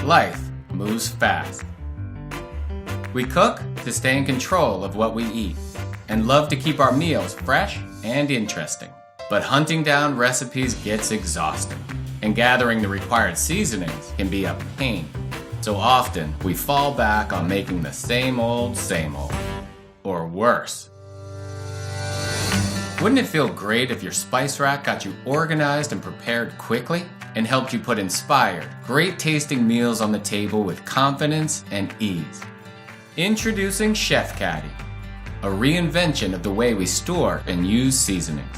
Life moves fast. We cook to stay in control of what we eat and love to keep our meals fresh and interesting. But hunting down recipes gets exhausting, and gathering the required seasonings can be a pain. So often, we fall back on making the same old, or worse. Wouldn't it feel great if your spice rack got you organized and prepared quickly and helped you put inspired, great-tasting meals on the table with confidence and ease? Introducing Chef Caddy, a reinvention of the way we store and use seasonings.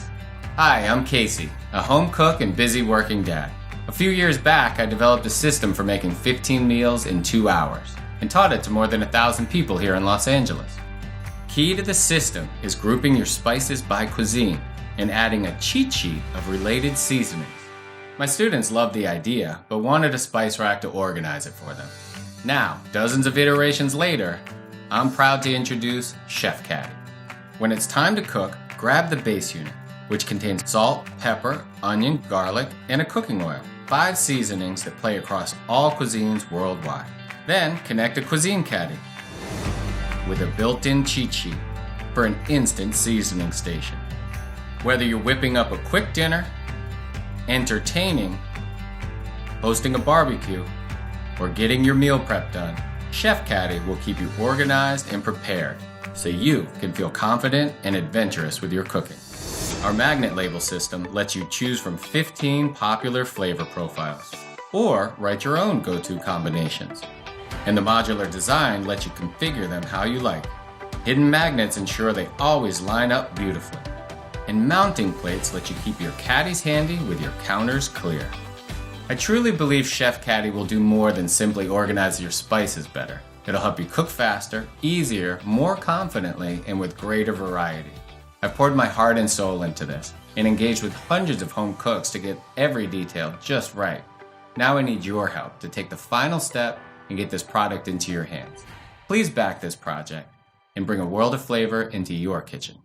Hi, I'm Casey, a home cook and busy working dad. A few years back, I developed a system for making 15 meals in 2 hours and taught it to more than 1,000 people here in Los Angeles. Key to the system is grouping your spices by cuisine and adding a cheat sheet of related seasonings. My students loved the idea, but wanted a spice rack to organize it for them. Now, dozens of iterations later, I'm proud to introduce Chef Caddy. When it's time to cook, grab the base unit, which contains salt, pepper, onion, garlic, and a cooking oil. 5 seasonings that play across all cuisines worldwide. Then connect a Cuisine Caddy with a built-in cheat sheet for an instant seasoning station. Whether you're whipping up a quick dinner, entertaining, hosting a barbecue, or getting your meal prep done, Chef Caddy will keep you organized and prepared so you can feel confident and adventurous with your cooking. Our magnet label system lets you choose from 15 popular flavor profiles, or write your own go-to combinations. And the modular design lets you configure them how you like. Hidden magnets ensure they always line up beautifully. And mounting plates let you keep your caddies handy with your counters clear. I truly believe Chef Caddy will do more than simply organize your spices better. It'll help you cook faster, easier, more confidently, and with greater variety. I've poured my heart and soul into this and engaged with hundreds of home cooks to get every detail just right. Now I need your help to take the final step and get this product into your hands. Please back this project and bring a world of flavor into your kitchen.